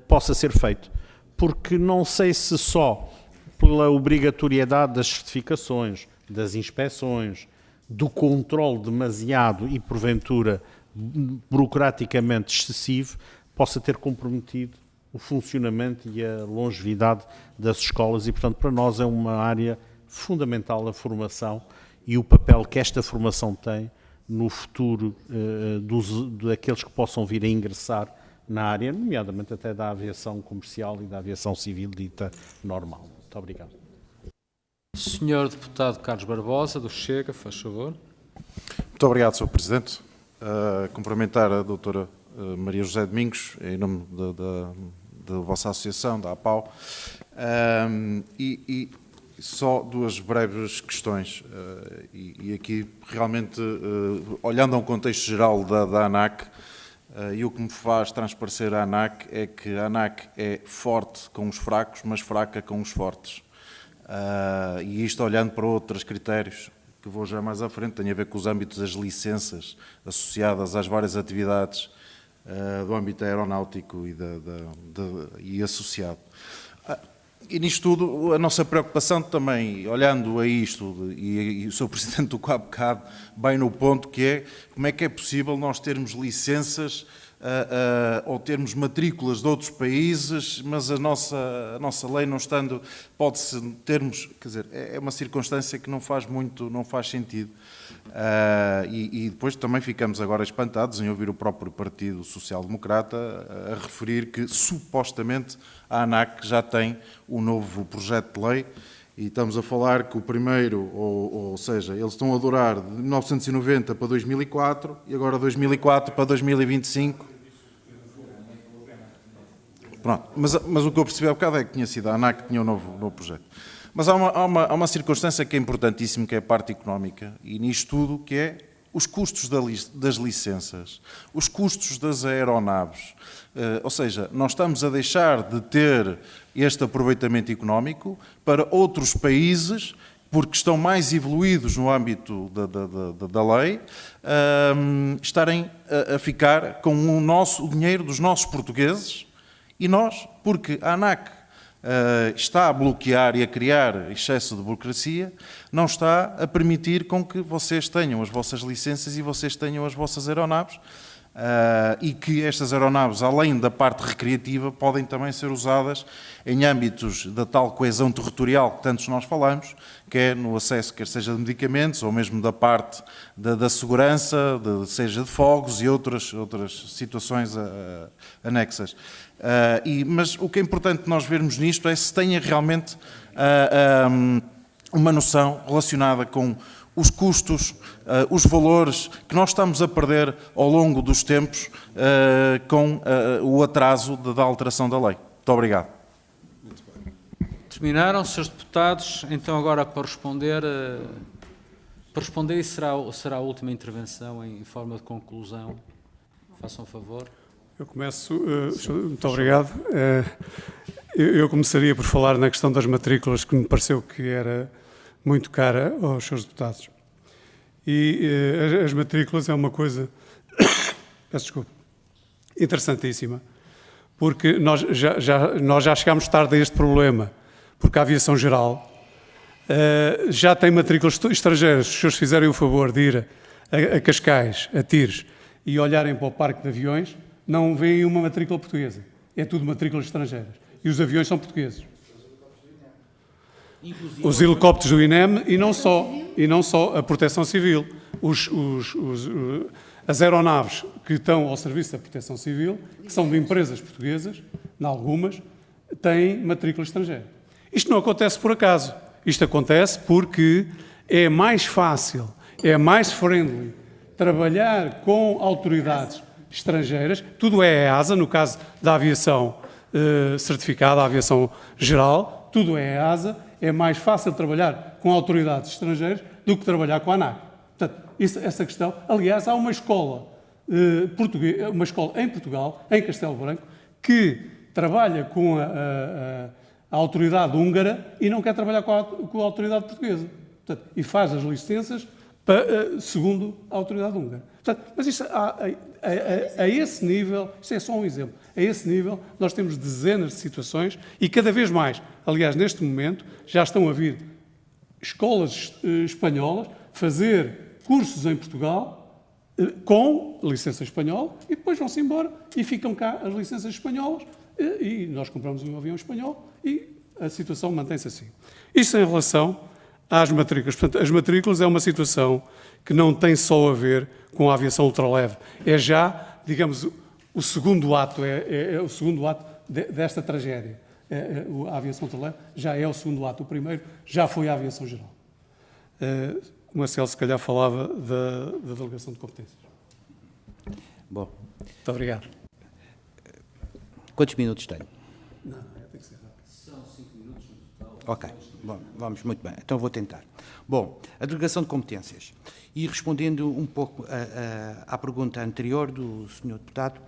possa ser feito. Porque não sei se só pela obrigatoriedade das certificações, das inspeções, do controle demasiado e, porventura, burocraticamente excessivo, possa ter comprometido o funcionamento e a longevidade das escolas e, portanto, para nós é uma área fundamental a formação e o papel que esta formação tem no futuro daqueles que possam vir a ingressar na área, nomeadamente até da aviação comercial e da aviação civil dita normal. Muito obrigado. Senhor Deputado Carlos Barbosa, do Chega, faz favor. Muito obrigado, Sr. Presidente. Cumprimentar a doutora Maria José Domingos, em nome da vossa associação, da APAU, e só duas breves questões, e aqui realmente, olhando a um contexto geral da ANAC, e o que me faz transparecer a ANAC é que a ANAC é forte com os fracos, mas fraca com os fortes. E isto olhando para outros critérios, que vou já mais à frente, tem a ver com os âmbitos das licenças associadas às várias atividades do âmbito aeronáutico e associado. E nisto tudo, a nossa preocupação também, olhando a isto, e o Sr. Presidente tocou há bocado bem no ponto, que é como é que é possível nós termos licenças ou termos matrículas de outros países, mas a nossa lei não estando, pode-se termos, quer dizer, é uma circunstância que não faz sentido. E depois também ficamos agora espantados em ouvir o próprio Partido Social Democrata a referir que supostamente a ANAC já tem um novo projeto de lei. E estamos a falar que o primeiro, ou seja, eles estão a durar de 1990 para 2004 e agora 2004 para 2025. Pronto, mas o que eu percebi há bocado é que tinha sido a ANAC que tinha um novo projeto. Mas há uma circunstância que é importantíssima, que é a parte económica, e nisto tudo, que é os custos das licenças, os custos das aeronaves. Ou seja, nós estamos a deixar de ter este aproveitamento económico para outros países, porque estão mais evoluídos no âmbito da lei, estarem a ficar com o dinheiro dos nossos portugueses e nós, porque a ANAC está a bloquear e a criar excesso de burocracia, não está a permitir com que vocês tenham as vossas licenças e vocês tenham as vossas aeronaves, e que estas aeronaves, além da parte recreativa, podem também ser usadas em âmbitos da tal coesão territorial que tantos nós falamos, que é no acesso, quer seja de medicamentos, ou mesmo da parte da segurança, seja de fogos e outras situações anexas. Mas o que é importante nós vermos nisto é se tenha realmente uma noção relacionada com os custos, os valores que nós estamos a perder ao longo dos tempos com o atraso da alteração da lei. Muito obrigado. Terminaram, Srs. Deputados. Então agora para responder e será a última intervenção em forma de conclusão. Façam favor. Eu começo, muito obrigado. Eu começaria por falar na questão das matrículas, que me pareceu que era muito cara aos seus deputados. E as matrículas é uma coisa, peço desculpa, interessantíssima, porque nós já chegámos tarde a este problema, porque a aviação geral já tem matrículas estrangeiras. Se os senhores fizerem o favor de ir a Cascais, a Tires, e olharem para o parque de aviões, não veem uma matrícula portuguesa. é tudo matrículas estrangeiras. E os aviões são portugueses. Os helicópteros do INEM e não só a Proteção Civil. As aeronaves que estão ao serviço da Proteção Civil, que são de empresas portuguesas, em algumas, têm matrícula estrangeira. Isto não acontece por acaso. Isto acontece porque é mais fácil, é mais friendly trabalhar com autoridades estrangeiras. Tudo é EASA, no caso da aviação certificada, a aviação geral, tudo é EASA. É mais fácil trabalhar com autoridades estrangeiras do que trabalhar com a ANAC. Portanto, essa questão... Aliás, há uma escola, uma escola em Portugal, em Castelo Branco, que trabalha com a autoridade húngara e não quer trabalhar com a autoridade portuguesa. Portanto, e faz as licenças segundo a autoridade húngara. Portanto, mas isto, a esse nível, isto é só um exemplo, a esse nível nós temos dezenas de situações e cada vez mais, aliás, neste momento, já estão a vir escolas espanholas fazer cursos em Portugal com licença espanhola e depois vão-se embora e ficam cá as licenças espanholas e nós compramos um avião espanhol e a situação mantém-se assim. Isso em relação às matrículas. Portanto, as matrículas é uma situação que não tem só a ver com a aviação ultraleve. É já, digamos, o segundo ato, é o segundo ato desta tragédia. A aviação ultraleve já é o segundo ato. O primeiro já foi a aviação geral. O Marcelo, se calhar, falava da delegação de competências. Bom. Muito obrigado. Quantos minutos tenho? Não, tem que ser rápido. São 5 minutos no total. Ok, bom, vamos muito bem. Então vou tentar. Bom, a delegação de competências. E respondendo um pouco à pergunta anterior do Sr. Deputado,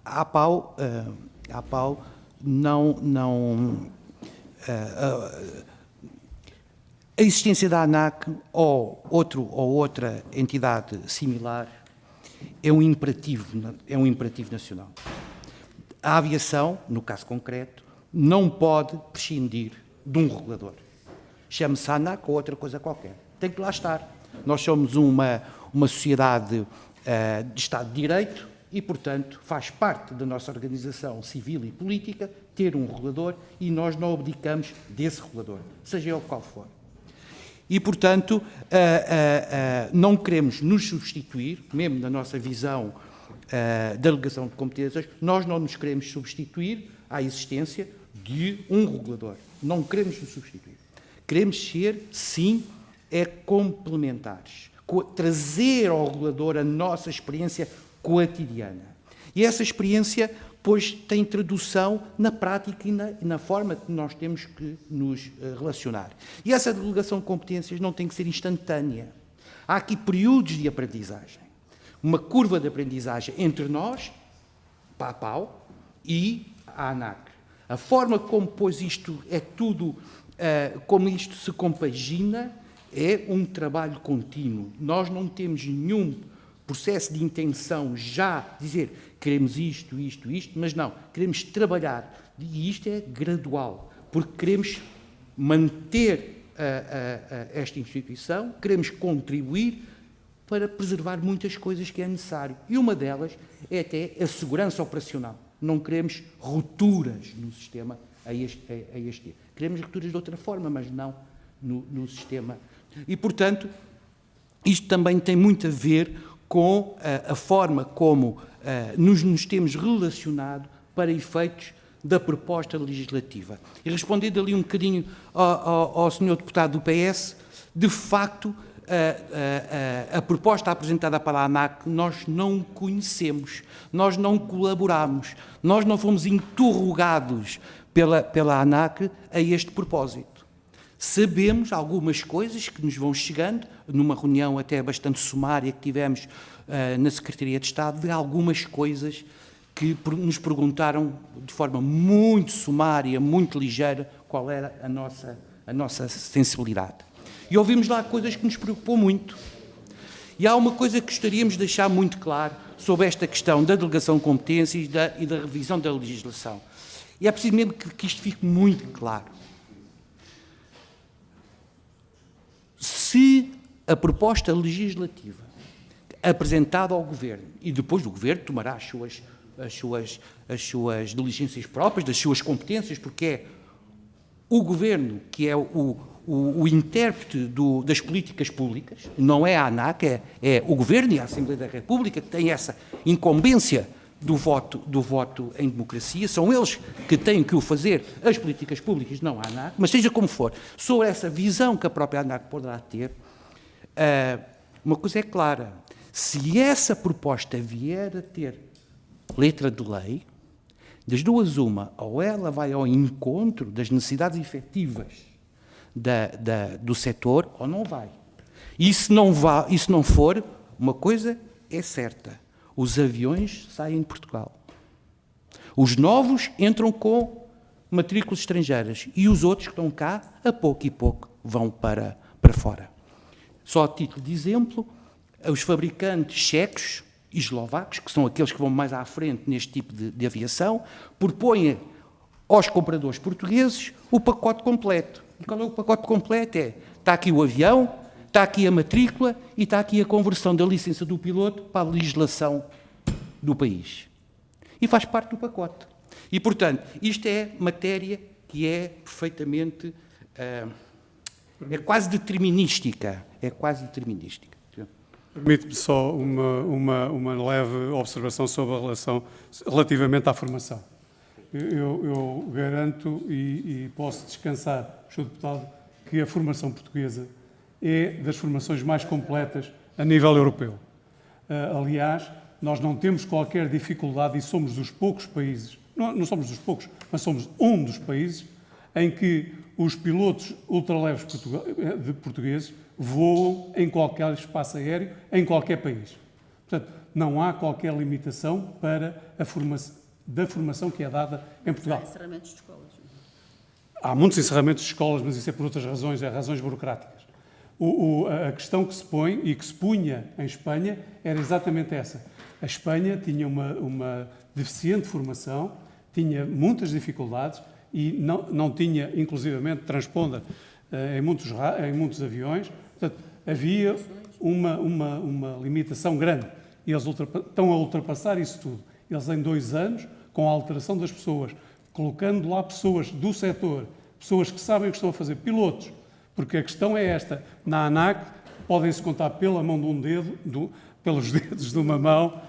a APAU a existência da ANAC ou outra entidade similar é um imperativo nacional. A aviação, no caso concreto, não pode prescindir de um regulador. Chame-se ANAC ou outra coisa qualquer. Tem que lá estar. Nós somos uma sociedade de Estado de Direito e, portanto, faz parte da nossa organização civil e política ter um regulador e nós não abdicamos desse regulador, seja ele qual for. E, portanto, não queremos nos substituir, mesmo na nossa visão da delegação de competências, nós não nos queremos substituir à existência de um regulador. Não queremos nos substituir. Queremos ser, sim, complementares. Trazer ao regulador a nossa experiência cotidiana. E essa experiência, pois, tem tradução na prática e na forma que nós temos que nos relacionar. E essa delegação de competências não tem que ser instantânea. Há aqui períodos de aprendizagem. Uma curva de aprendizagem entre nós, PAPAU, e a ANAC. A forma como, pois, isto é tudo, como isto se compagina, é um trabalho contínuo. Nós não temos nenhum processo de intenção já dizer queremos isto, mas não, queremos trabalhar. E isto é gradual, porque queremos manter esta instituição, queremos contribuir para preservar muitas coisas que é necessário. E uma delas é até a segurança operacional. Não queremos rupturas no sistema a este tipo. Queremos rupturas de outra forma, mas não no sistema. E, portanto, isto também tem muito a ver com a forma como nos temos relacionado para efeitos da proposta legislativa. E respondendo ali um bocadinho ao Sr. Deputado do PS, de facto, a proposta apresentada pela ANAC nós não conhecemos, nós não colaboramos, nós não fomos interrogados pela ANAC a este propósito. Sabemos algumas coisas que nos vão chegando, numa reunião até bastante sumária que tivemos na Secretaria de Estado, de algumas coisas que nos perguntaram de forma muito sumária, muito ligeira, qual era a nossa sensibilidade. E ouvimos lá coisas que nos preocupou muito. E há uma coisa que gostaríamos de deixar muito claro sobre esta questão da delegação de competências e da revisão da legislação. E é preciso mesmo que isto fique muito claro. Se a proposta legislativa apresentada ao Governo, e depois o Governo tomará as suas as suas diligências próprias, das suas competências, porque é o Governo que é o intérprete das políticas públicas, não é a ANAC, é o Governo e a Assembleia da República que tem essa incumbência do voto em democracia, são eles que têm que o fazer, as políticas públicas, não a ANAC, mas seja como for, sobre essa visão que a própria ANAC poderá ter, uma coisa é clara, se essa proposta vier a ter letra de lei, das duas uma, ou ela vai ao encontro das necessidades efetivas do setor, ou não vai. E se não for, uma coisa é certa, os aviões saem de Portugal. Os novos entram com matrículas estrangeiras e os outros que estão cá, a pouco e pouco, vão para fora. Só a título de exemplo, os fabricantes checos e eslovacos, que são aqueles que vão mais à frente neste tipo de aviação, propõem aos compradores portugueses o pacote completo. E qual é o pacote completo? Está aqui o avião, está aqui a matrícula e está aqui a conversão da licença do piloto para a legislação do país. E faz parte do pacote. E, portanto, isto é matéria que é perfeitamente... é quase determinística. É quase determinística. Permite-me só uma leve observação sobre a relação relativamente à formação. Eu garanto e posso descansar, Sr. Deputado, que a formação portuguesa é das formações mais completas a nível europeu. Aliás, nós não temos qualquer dificuldade e somos dos poucos países, não somos dos poucos, mas somos um dos países em que os pilotos ultraleves portugueses voam em qualquer espaço aéreo, em qualquer país. Portanto, não há qualquer limitação para da formação que é dada em Portugal. Há encerramentos de escolas. Há muitos encerramentos de escolas, mas isso é por outras razões, é razões burocráticas. A questão que se põe e que se punha em Espanha era exatamente essa. A Espanha tinha uma deficiente formação, tinha muitas dificuldades e não tinha, inclusivamente, transponder em muitos aviões. Portanto, havia uma limitação grande. E eles estão a ultrapassar isso tudo. Eles, em 2 anos, com a alteração das pessoas, colocando lá pessoas do setor, pessoas que sabem o que estão a fazer, pilotos, porque a questão é esta, na ANAC podem-se contar pela mão de um dedo, pelos dedos de uma mão,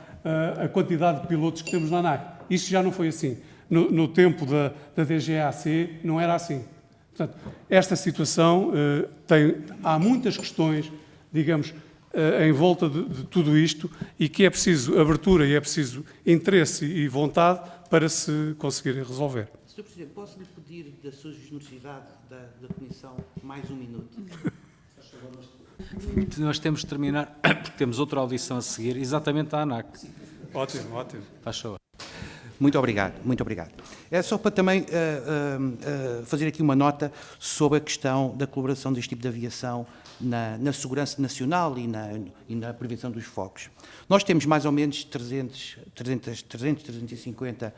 a quantidade de pilotos que temos na ANAC. Isso já não foi assim. No tempo da DGAC não era assim. Portanto, esta situação há muitas questões, digamos, em volta de tudo isto e que é preciso abertura e é preciso interesse e vontade para se conseguirem resolver. Sr. Presidente, posso-lhe pedir da sua generosidade da Comissão mais 1 minuto? Nós temos de terminar, porque temos outra audição a seguir, exatamente à ANAC. Sim. Ótimo, ótimo. Faz favor. Muito obrigado, muito obrigado. É só para também fazer aqui uma nota sobre a questão da colaboração deste tipo de aviação na segurança nacional e na prevenção dos focos. Nós temos mais ou menos 350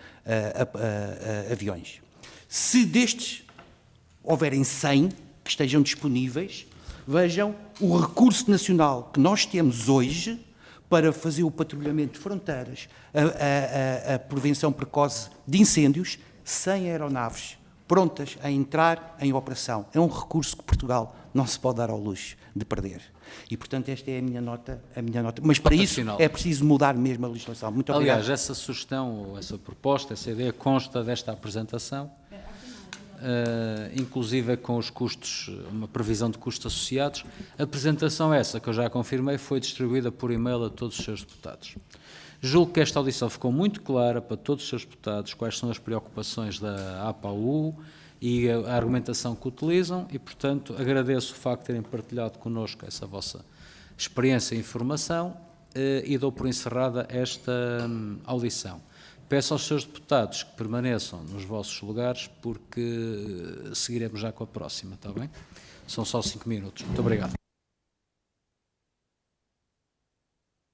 aviões. Se destes houverem 100 que estejam disponíveis, vejam o recurso nacional que nós temos hoje para fazer o patrulhamento de fronteiras, a prevenção precoce de incêndios, 100 aeronaves prontas a entrar em operação. É um recurso que Portugal não se pode dar ao luxo de perder. E, portanto, esta é a minha nota. Mas, para isso, é preciso mudar mesmo a legislação. Muito obrigado. Aliás, essa sugestão, essa proposta, essa ideia consta desta apresentação, inclusive com os custos, uma previsão de custos associados. A apresentação essa, que eu já confirmei, foi distribuída por e-mail a todos os seus deputados. Julgo que esta audição ficou muito clara para todos os seus deputados quais são as preocupações da APAU e a argumentação que utilizam e, portanto, agradeço o facto de terem partilhado connosco essa vossa experiência e informação e dou por encerrada esta audição. Peço aos seus deputados que permaneçam nos vossos lugares porque seguiremos já com a próxima, está bem? São só 5 minutos. Muito obrigado.